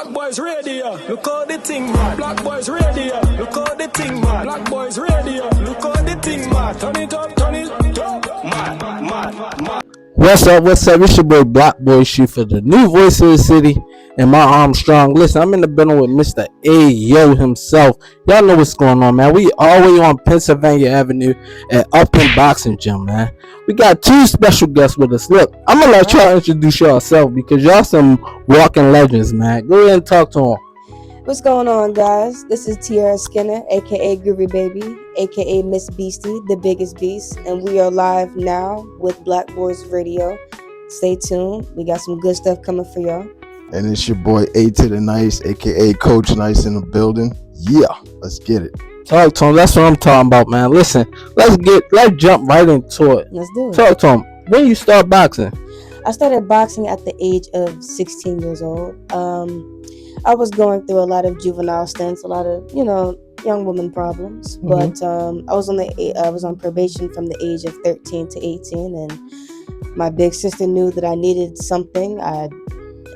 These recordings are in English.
Black boys radio, look how the thing mad. Black boys radio, look how the thing mad. Black boys radio, look how the thing mad. Turn it up, mad. What's up? It's your boy Black Boy Shoe for the new voice of the city and my Armstrong. Listen, I'm in the building with Mr. Ayo himself. Y'all know what's going on, man. We all the way on Pennsylvania Avenue at Upton Boxing Gym, man. We got two special guests with us. Look, I'm gonna let y'all introduce yourself because y'all some walking legends, man. Go ahead and talk to them. What's going on, guys? This is Tiara Skinner, aka Groovy Baby, aka Miss Beastie, the biggest beast, and we are live now with Black Boys Radio. Stay tuned. We got some good stuff coming for y'all. And it's your boy A to the Nyce, aka Coach Nyce in the building. Yeah, let's get it. Talk to him. That's what I'm talking about, man. Listen, let's jump right into it. Let's do it. Talk to him. When you start boxing? I started boxing at the age of 16 years old. I was going through a lot of juvenile stints, a lot of, young woman problems. Mm-hmm. But I was on probation from the age of 13 to 18, and my big sister knew that I needed something.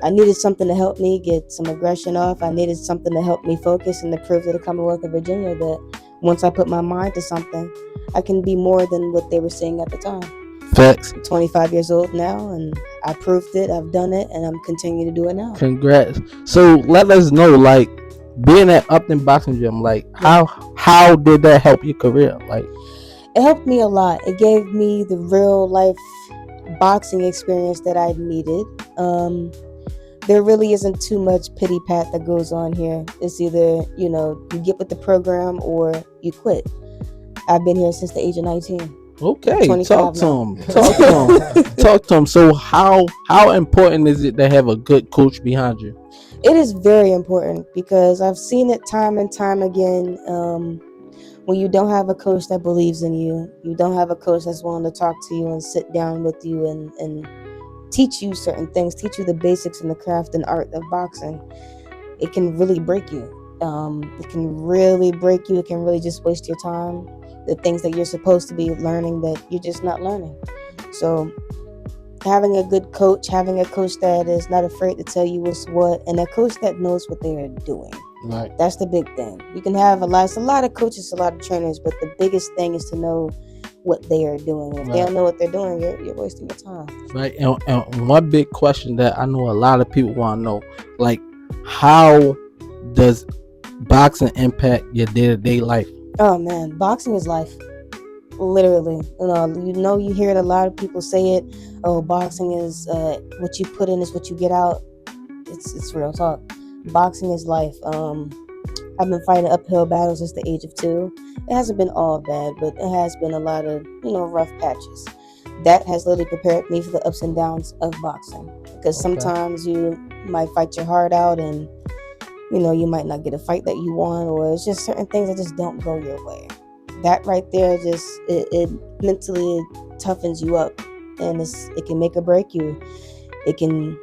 I needed something to help me get some aggression off. I needed something to help me focus and to prove to the Commonwealth of Virginia that once I put my mind to something, I can be more than what they were saying at the time. Facts. I'm 25 years old now, and I proved it. I've done it, and I'm continuing to do it now. Congrats. So let us know, like, being at Upton Boxing Gym, like, how did that help your career? Like, it helped me a lot. It gave me the real life boxing experience that I needed. There really isn't too much pity pat that goes on here. It's either, you get with the program or you quit. I've been here since the age of 19. Okay, talk to him. Talk to him. So how important is it to have a good coach behind you? It is very important because I've seen it time and time again. When you don't have a coach that believes in you, you don't have a coach that's willing to talk to you and sit down with you and teach you certain things, teach you the basics and the craft and art of boxing, it can really break you. It can really break you. It can really just waste your time. The things that you're supposed to be learning that you're just not learning. So having a good coach, having a coach that is not afraid to tell you what's what, and a coach that knows what they are doing. Right. That's the big thing. You can have a lot of coaches, a lot of trainers, but the biggest thing is to know what they are doing. If they don't know what they're doing, you're wasting your time. Right. And one big question that I know a lot of people want to know, like, how does boxing impact your day-to-day life? Oh man, boxing is life. Literally. You hear it, a lot of people say it. Oh, boxing is what you put in is what you get out. It's real talk. Boxing is life. I've been fighting uphill battles since the age of 2. It hasn't been all bad, but it has been a lot of, rough patches. That has literally prepared me for the ups and downs of boxing. Because sometimes you might fight your heart out and you might not get a fight that you want, or it's just certain things that just don't go your way. That right there it mentally toughens you up, and it can make or break you. It can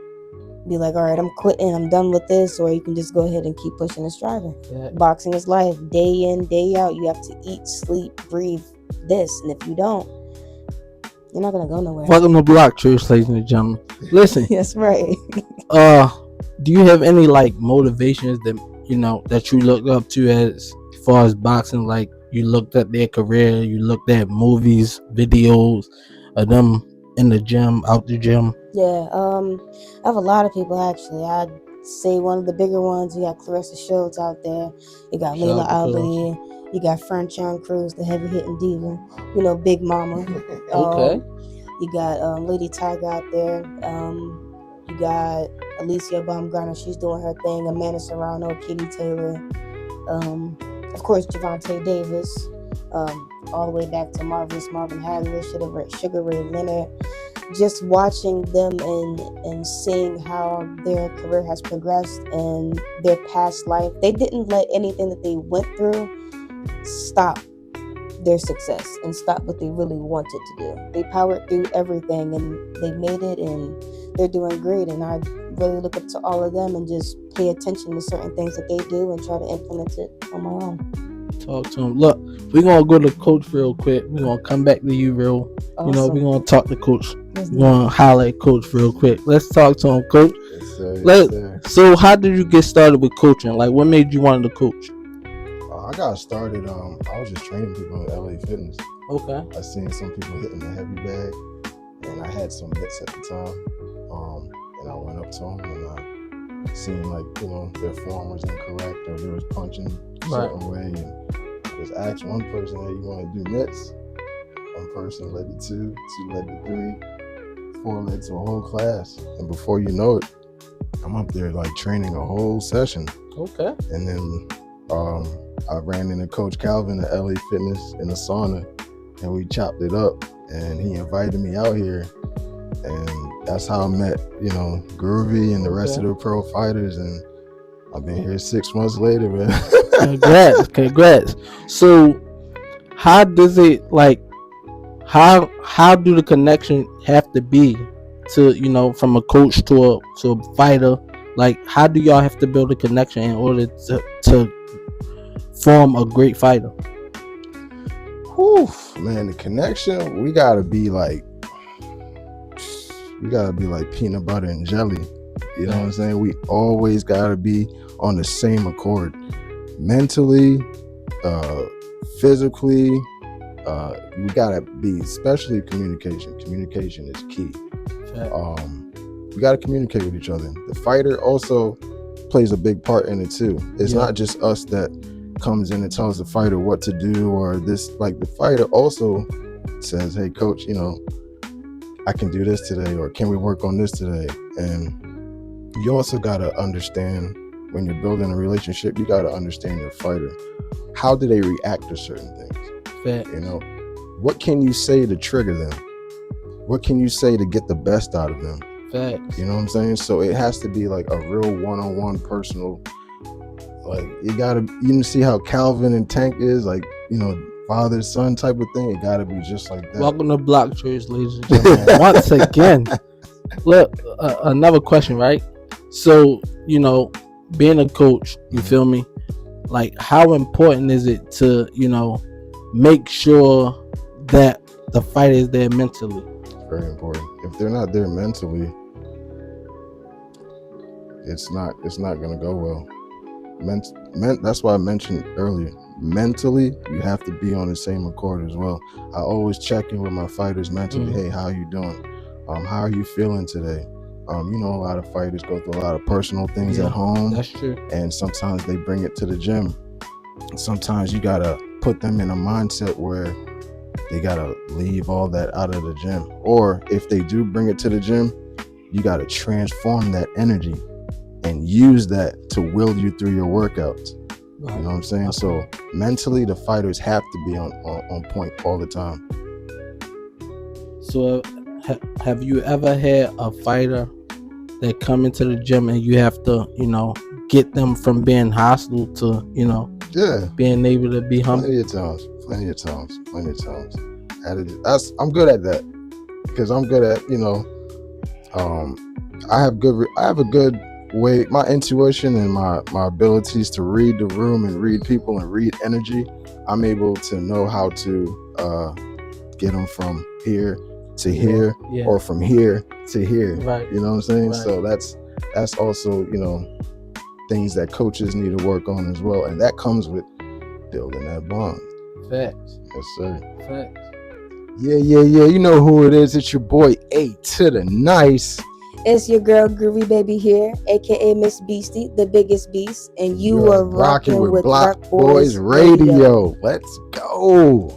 be like, all right, I'm quitting, I'm done with this, or you can just go ahead and keep pushing and striving. Yeah. Boxing is life, day in, day out. You have to eat, sleep, breathe this, and if you don't, you're not gonna go nowhere. Welcome to Block Church, ladies and gentlemen. Listen. That's right. Do you have any motivations that you look up to as far as boxing? Like, you looked at their career, you looked at movies, videos of them in the gym, out the gym? Yeah, I have a lot of people actually. I'd say one of the bigger ones, you got Clarissa Shields out there, you got Layla Ali, you got Fernchon Cruz, the heavy hitting diva, Big Mama. Okay. You got Lady Tiger out there. You got Alicia Baumgartner, she's doing her thing. Amanda Serrano, Katie Taylor, of course Javante Davis, all the way back to Marvelous Marvin Hagler, Sugar Ray Leonard. Just watching them and seeing how their career has progressed and their past life. They didn't let anything that they went through stop their success and stop what they really wanted to do. They powered through everything and they made it, and they're doing great. And I really look up to all of them and just pay attention to certain things that they do and try to implement it on my own. Talk to him. Look, we're gonna go to coach real quick. We're gonna come back to you real. Awesome. You know, we're gonna talk to coach. Yes, We're gonna highlight coach real quick. Let's talk to him, coach. Yes, sir. Yes, sir. So how did you get started with coaching? Like, what made you want to coach? I got started. I was just training people in LA Fitness. Okay. I seen some people hitting the heavy bag, and I had some mitts at the time. And I went up to them and I seen their form was incorrect or they was punching a certain way. And I just asked one person, "Hey, you want to do mitts?" One person led to two led to three, four led to a whole class. And before you know it, I'm up there like training a whole session. Okay. And then I ran into Coach Calvin at LA Fitness in the sauna, and we chopped it up. And he invited me out here, and that's how I met, Groovy and the rest of the pro fighters. And I've been here 6 months later, man. Congrats. So, how does it How do the connection have to be to from a coach to a fighter? Like, how do y'all have to build a connection in order to form a great fighter? Whew, man, the connection, we gotta be like peanut butter and jelly. You know what I'm saying? We always gotta be on the same accord, mentally, physically. We gotta be, especially communication. Communication is key. We gotta communicate with each other. The fighter also plays a big part in it too. It's not just us that comes in and tells the fighter what to do or this. Like, the fighter also says, "Hey, coach, I can do this today," or "Can we work on this today?" And you also gotta understand, when you're building a relationship, you gotta understand your fighter. How do they react to certain things? What can you say to trigger them? What can you say to get the best out of them? Facts. You know what I'm saying? So it has to be like a real one-on-one personal, like, you see how Calvin and Tank is, like, father son type of thing. It gotta be just like that. Welcome to Block Church, ladies and gentlemen. Once again, look, another question, right? So, being a coach, you feel me? Like, how important is it to, make sure that the fighter is there mentally? Very important. If they're not there mentally, it's not gonna go well. That's why I mentioned earlier, mentally, you have to be on the same accord as well. I always check in with my fighters mentally. Hey, how you doing? How are you feeling today? A lot of fighters go through a lot of personal things at home. That's true. And sometimes they bring it to the gym. Sometimes you gotta put them in a mindset where they gotta leave all that out of the gym. Or if they do bring it to the gym, you gotta transform that energy and use that to will you through your workouts. Right. You know what I'm saying? Okay. So mentally, the fighters have to be on point all the time. So have you ever had a fighter that come into the gym and you have to, get them from being hostile to, being able to be humble? Plenty of times. I'm good at that, because I'm good at, I have a good way, my intuition and my abilities to read the room and read people and read energy. I'm able to know how to get them from here to here, or from here to here. Right. You know what I'm saying? Right. So that's also, things that coaches need to work on as well. And that comes with building that bond. Facts. Yes, sir. Facts. Yeah. You know who it is. It's your boy A to the Nyce. It's your girl Groovy Baby here, aka Miss Beastie, the biggest beast, and you are rocking with Block Boys Radio. Let's go.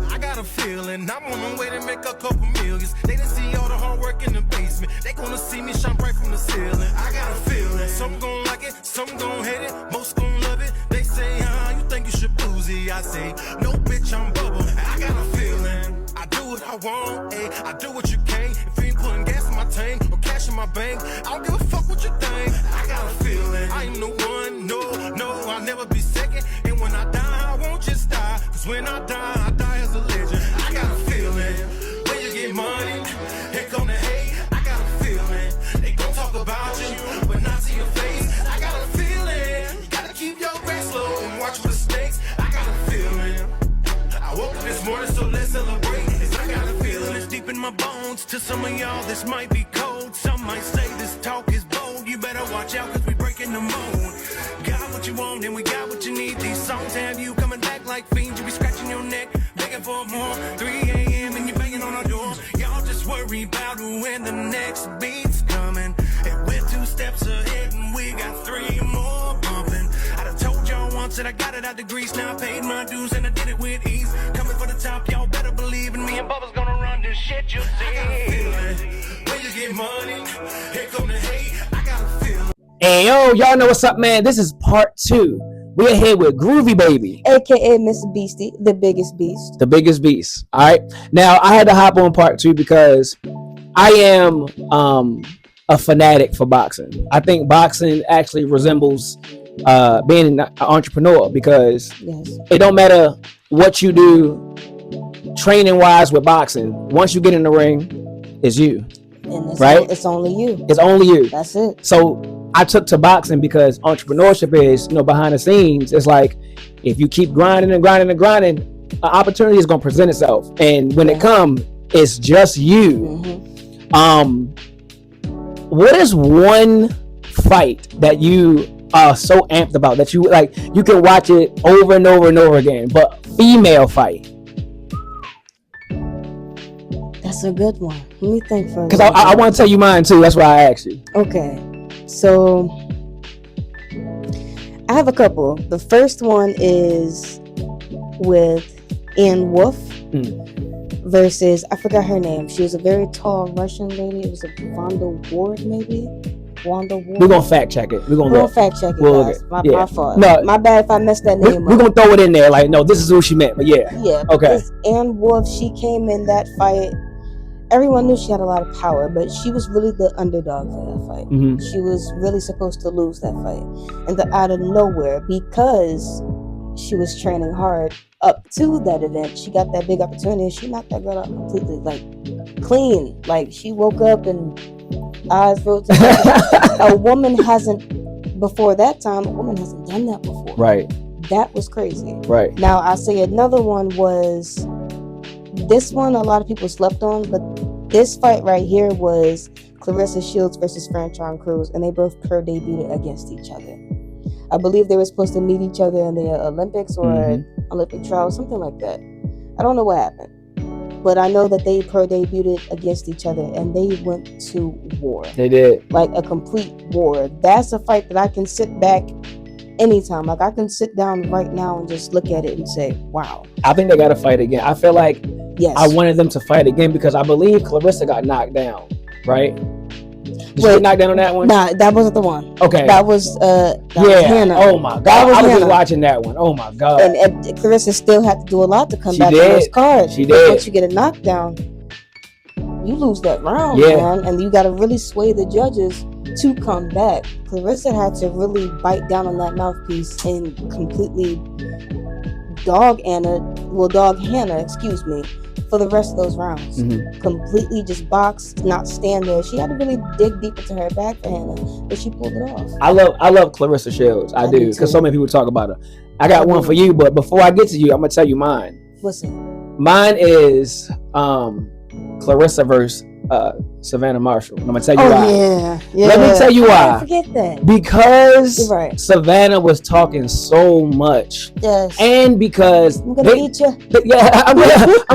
I got a feeling I'm on my way to make a couple millions. They didn't see all the hard work in the basement. They gonna see me shine bright from the ceiling. I got a feeling some gon' like it, some gon' hate it, most gon' love it. They say, you think you should boozy? I say, no, bitch, I'm bubble. I got a feeling. I do what I want, ayy. I do what you can't. If you ain't putting gas in my tank or cash in my bank, I don't give a fuck what you think. I got a feeling I am the one. No, I'll never be second. And when I die, I won't just die. Cause when I die as a legend. I got a feeling when you get money, here come the hate. I got a feeling they gon' talk about you, but not to your face. my bones. To some of y'all, this might be cold. Some might say this talk is bold. You better watch out, cause we breaking the mold. Got what you want, and we got what you need. These songs have you coming back like fiends. You be scratching your neck, begging for more. 3 a.m. and you banging on our door. Y'all just worry about when the next beat's coming. And we're 2 steps ahead, and we got 3 more bumping. I done told y'all once that I got it out the grease. Now I paid my dues, and I did it with ease. Coming for the top, y'all better believe in me. And Bubba's gonna run this shit, you see. I got a feeling when you get money, here come the hate. I got a feeling. Hey yo, y'all know what's up, man. This is part 2. We're here with Groovy Baby, aka Mr. Beastie, the biggest beast. the biggest beast. All right. Now I had to hop on part 2 because I am a fanatic for boxing. I think boxing actually resembles being an entrepreneur because Yes. it don't matter what you do training wise with boxing. Once you get in the ring, it's you. And it's, Right? it's only you. It's only you. That's it. So I took to boxing because entrepreneurship is, behind the scenes. It's like if you keep grinding and grinding and grinding, an opportunity is going to present itself. And when it comes, it's just you. What is one fight that you are so amped about that you like? You can watch it over and over and over again, but female fight. That's a good one. Let me think for a Because minute. I want to tell you mine too. That's why I asked you. Okay. So I have a couple. The first one is with Ann Wolf versus, I forgot her name. She was a very tall Russian lady. It was a Wanda Ward, maybe? Wanda Ward. We're going to fact check it. We're going We'll to fact check it, we'll guys. look My fault. No. My bad if I messed that name we're up. going to throw it in there. Like, no, this is who she meant. But yeah. Yeah. Okay. Because Ann Wolf, she came in that fight. Everyone knew she had a lot of power, but she was really the underdog for that fight. She was really supposed to lose that fight. And out of nowhere, because she was training hard up to that event, she got that big opportunity and she knocked that girl out completely, like clean. Like she woke up and eyes rolled to a woman hasn't, before that time, a woman hasn't done that before. Right. That was crazy. Right. Now, I say another one was, this one a lot of people slept on, but this fight right here was Clarissa Shields versus Franchon Cruz, and they both pro debuted against each other. I believe they were supposed to meet each other in the Olympics or Olympic trials, something like that. I don't know what happened, but I know that they pro debuted against each other, and they went to war. They did. Like a complete war. That's a fight that I can sit back anytime. Like I can sit down right now and just look at it and say, wow. I think they got to fight again. I feel like Yes. I wanted them to fight again because I believe Clarissa got knocked down, right? Did she Wait, get knocked down on that one? Nah, that wasn't the one. Okay. That was yeah. Hannah. Oh my God. That was I was just Hannah. watching that one. Oh my God. And Clarissa still had to do a lot to come She back did. on those cards. She But did. once you get a knockdown, you lose that round, Yeah. man. And you got to really sway the judges to come back. Clarissa had to really bite down on that mouthpiece and completely dog Hannah, excuse me, for the rest of those rounds. Completely just box, not stand there. She had to really dig deep into her back for Hannah, but she pulled it off. I love Clarissa Shields. I do, do because too. so many people talk about her. I got one for you, but before I get to you, I'm gonna tell you mine. Listen, Mine is Clarissa versus Savannah Marshall. I'm gonna tell you why. yeah. Let me tell you why. I forget that. Because You're right. Savannah was talking so much, Yes. and because I'm gonna beat you. yeah, I'm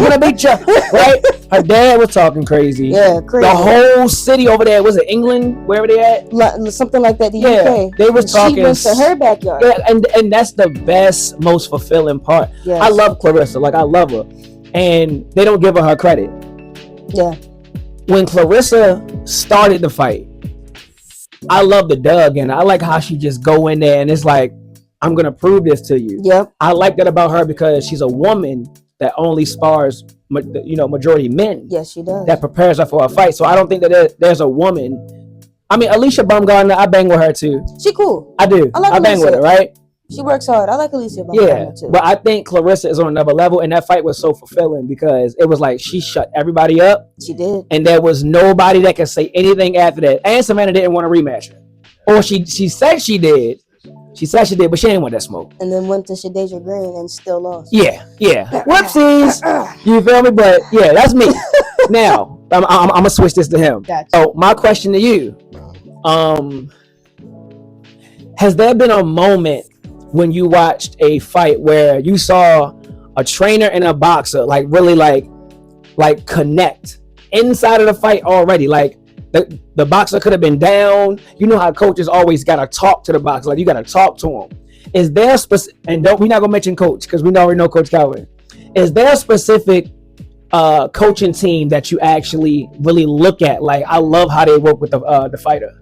gonna beat you, right? Her dad was talking crazy. Yeah, crazy. The whole city over there, was it England, wherever they at? Something like that. The Yeah, UK. they was talking. She went to her backyard. Yeah, and that's the best, most fulfilling part. Yes. I love Clarissa, like I love her, and they don't give her credit. Yeah. When Clarissa started the fight, I love the Doug, and I like how she just go in there and it's like, I'm gonna prove this to you. Yep. I like that about her because she's a woman that only spars, majority men. Yes, she does. That prepares her for a fight. So I don't think that there's a woman. I mean, Alicia Baumgartner, I bang with her too. She cool. I do. I like I bang Alicia. with her, right? She works hard. I like Alicia Yeah, Baumgartner too. but I think Clarissa is on another level, and that fight was so fulfilling because it was like she shut everybody up, She did. and there was nobody that could say anything after that. And Savannah didn't want to rematch her, or she said she did. She said she did, but she didn't want that smoke. And then went to Shadeja Green and still lost. Yeah. Whoopsies. You feel me? But yeah, that's me. Now, I'm gonna switch this to him. Gotcha. So my question to you, has there been a moment when you watched a fight where you saw a trainer and a boxer like really like connect inside of the fight already? Like the boxer could have been down. You know how coaches always gotta talk to the boxer, like you gotta talk to him. Is there and we're not gonna mention coach because we already know Coach Calvin. Is there a specific coaching team that you actually really look at? Like, I love how they work with the fighter.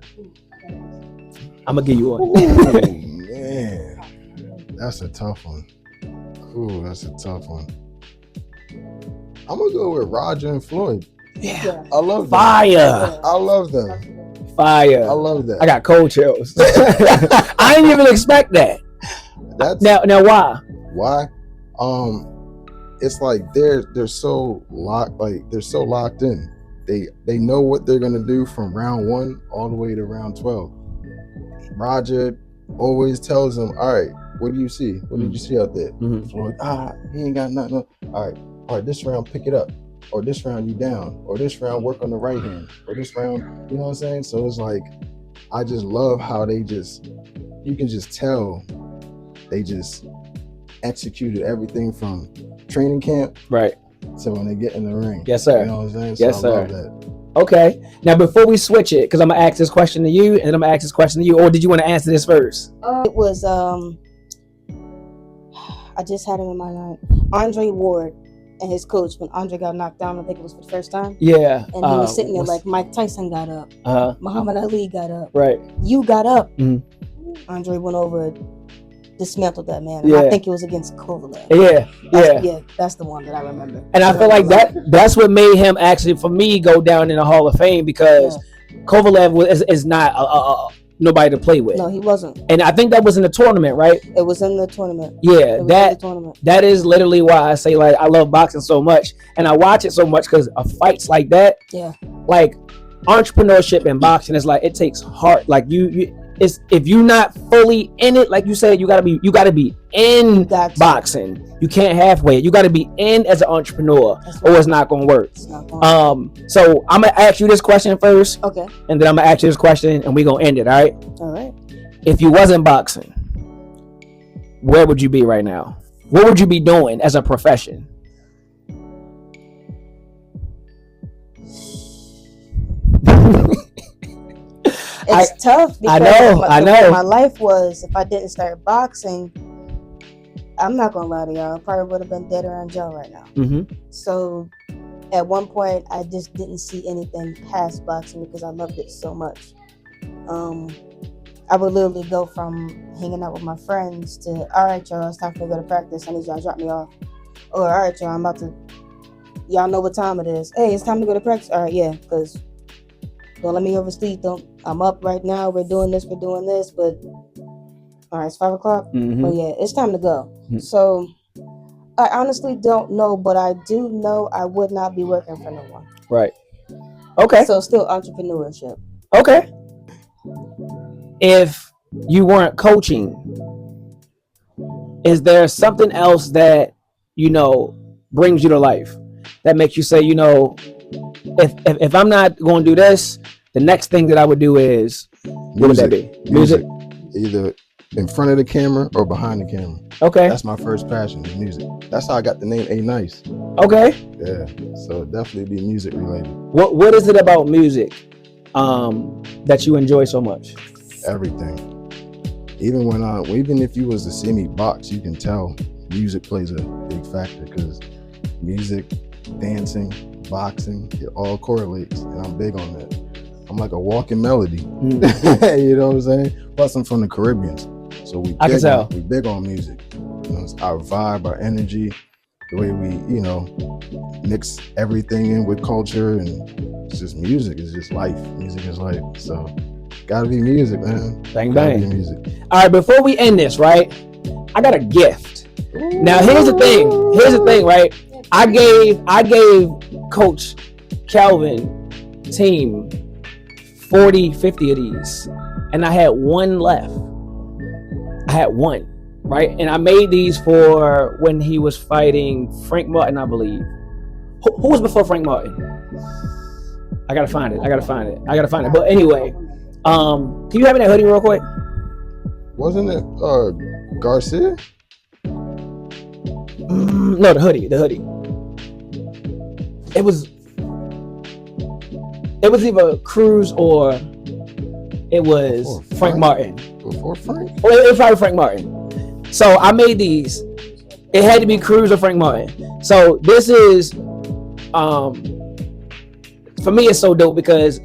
I'm gonna give you one. Oh, man, that's a tough one. Ooh, that's a tough one. I'm gonna go with Roger and Floyd. Yeah, I love them. Fire. I love them. Fire. I love that. I got cold chills. I didn't even expect that. That's Now why? why. It's like they're so locked in. They know what they're gonna do from round 1 all the way to round 12. Roger always tells them, all right, what do you see? What did you see out there? Floyd, he ain't got nothing. All right, this round pick it up, or this round you down, or this round work on the right hand, or this round, you know what I'm saying? So it's like, I just love how you can just tell they just executed everything from training camp Right. to when they get in the ring. Yes, sir. You know what I'm saying? Yes, so I sir. love that. Okay. Now, before we switch it, because I'm gonna ask this question to you, and then I'm gonna ask this question to you, or did you want to answer this first? It was I just had him in my mind. Andre Ward and his coach, when Andre got knocked down, I think it was for the first time. Yeah. And he was sitting there like Mike Tyson got up. Muhammad Ali got up. Right. You got up. Mhm. Andre went over and dismantled that man. And Yeah. I think it was against Kovalev. Yeah. That's the one that I remember. And I feel like that's what made him actually, for me, go down in the Hall of Fame, because Kovalev is not nobody to play with. No, he wasn't. And I think that was in the tournament, right? It was in the tournament. Yeah, It was in the tournament. that is literally why I say, like, I love boxing so much, and I watch it so much, because of fights like that. Yeah. Like, entrepreneurship in boxing is like, it takes heart. Like it's, if you're not fully in it, like you said, you gotta be in boxing. You can't halfway it. You gotta be in as an entrepreneur, or it's not gonna work. So I'm gonna ask you this question first. Okay. And then I'm gonna ask you this question, and we're gonna end it. All right. If you wasn't boxing, where would you be right now? What would you be doing as a profession? It's tough because I know. My life was, if I didn't start boxing, I'm not gonna lie to y'all, I probably would have been dead or in jail right now. Mm-hmm. So at one point, I just didn't see anything past boxing because I loved it so much. I would literally go from hanging out with my friends to, all right, y'all, it's time for me to go to practice. I need y'all to drop me off. Or, all right, y'all, I'm about to, y'all know what time it is. Hey, it's time to go to practice. All right, yeah, because don't let me oversleep. I'm up right now. We're doing this, but all right, it's 5 o'clock. Mm-hmm. Oh yeah, it's time to go. Mm-hmm. So I honestly don't know, but I do know I would not be working for no one. Right. Okay. So still entrepreneurship. Okay. If you weren't coaching, is there something else that, brings you to life, that makes you say, if I'm not going to do this, the next thing that I would do is, what would that be? Music. Either in front of the camera or behind the camera. Okay. That's my first passion, is music. That's how I got the name nyce. Okay. Yeah. So definitely be music related. What is it about music that you enjoy so much? Everything. Even if you was to see me box, you can tell music plays a big factor, because music, dancing, boxing, it all correlates, and I'm big on that. I'm like a walking melody. You know what I'm saying? Plus I'm from the Caribbean, so we big on music. It's our vibe, our energy, the way we, mix everything in with culture, and it's just music. It's just life. Music is life. So gotta be music, man. Bang gotta bang. Be music. All right, before we end this, right? I got a gift. Now here's the thing, right? I gave Coach Calvin team 40, 50 of these, and I had one left. Right? And I made these for when he was fighting Frank Martin, I believe. Who was before Frank Martin? I gotta find it. But anyway, can you have me that hoodie real quick? Wasn't it Garcia? No, the hoodie. It was either Cruz or it was Frank Martin. Before Frank? Well, it was probably Frank Martin. So I made these. It had to be Cruz or Frank Martin. So this is, for me, it's so dope because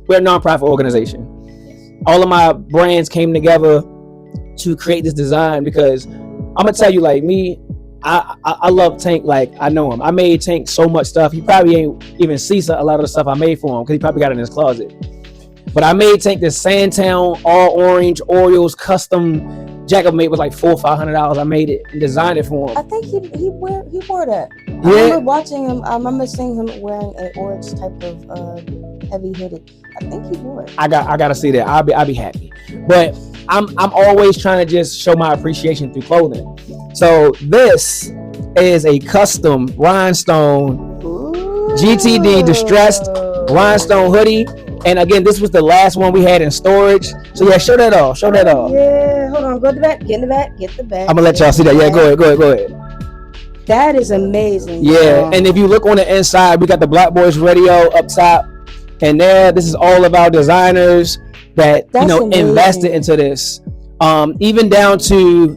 we're a nonprofit organization. All of my brands came together to create this design because I'm gonna tell you, like me, I love Tank. Like I know him. I made Tank so much stuff. He probably ain't even see a lot of the stuff I made for him because he probably got it in his closet. But I made Tank this Sandtown all orange Orioles custom jacket made was like $400 or $500. I made it and designed it for him. I think he wore that. Yeah. I remember watching him. I remember seeing him wearing an orange type of heavy hooded. I think he wore it. I gotta see that. I'll be happy. But I'm always trying to just show my appreciation through clothing. So this is a custom rhinestone GTD distressed rhinestone hoodie. And again, this was the last one we had in storage. So yeah, show that off. Yeah, hold on. Go to the back. Get in the back. Get the back. I'm gonna let y'all see that. Yeah, go ahead. That is amazing. Yeah, and if you look on the inside, we got the Black Boys Radio up top. And there, this is all of our designers that invested into this. Even down to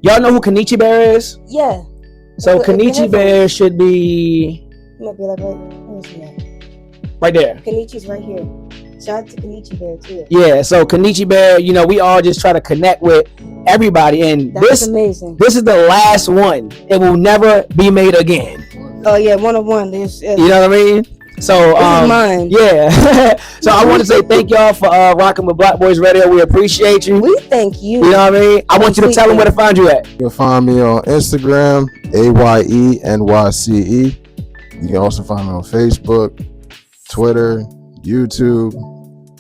y'all know who Kenichi Bear is? Yeah. So Kenichi Bear should be might be like where's he at? Right there. Kenichi's right here. Shout out to Kenichi Bear too. Yeah, so Kenichi Bear, we all just try to connect with everybody, and that's amazing. This is the last one. It will never be made again. Oh yeah, one of one. You know what I mean? So this is mine. Yeah. So I want to say thank y'all for rocking with Black Boys Radio. We appreciate you. We thank you. You know what I mean? I want you to tell them where to find you at. You can find me on Instagram, AYENYCE. You can also find me on Facebook, Twitter, YouTube.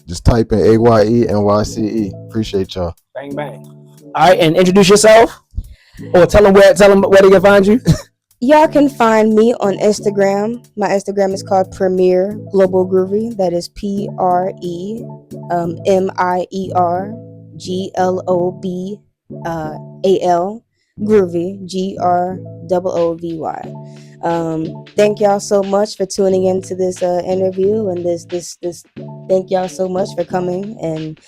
Just type in AYENYCE. Appreciate y'all. Bang bang. All right, and introduce yourself, or tell them where they can find you. Y'all can find me on Instagram. My Instagram is called Premier Global Groovy. That is PREMIER GLOBAL Groovy GROOVY. Thank y'all so much for tuning into this interview, and this thank y'all so much for coming and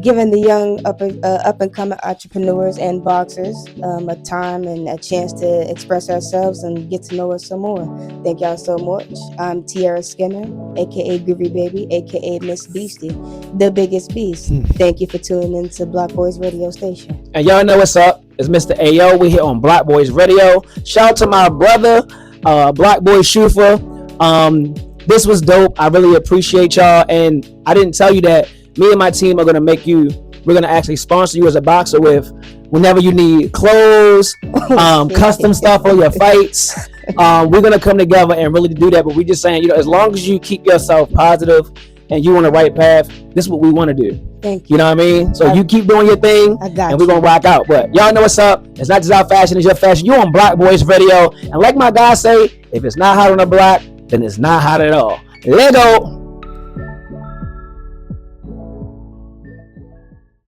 giving the young up and coming entrepreneurs and boxers a time and a chance to express ourselves and get to know us some more. Thank y'all so much. I'm Tiara Skinner, aka Groovy Baby, aka Miss Beastie, the biggest beast. Thank you for tuning into Black Boys Radio Station. And y'all know what's up. It's Mr. Ayo. We're here on Black Boys Radio. Shout out to my brother, Black Boy Shufa. This was dope. I really appreciate y'all. And I didn't tell you that me and my team are going to we're going to actually sponsor you as a boxer whenever you need clothes, custom stuff for your fights. We're going to come together and really do that. But we just saying, as long as you keep yourself positive and you on the right path, this is what we want to do. Thank you. You know what I mean? So you keep doing your thing, and we're going to rock out. But y'all know what's up. It's not just our fashion, it's your fashion. You on Black Boys Radio. And like my guy say, if it's not hot on the block, then it's not hot at all. Let go.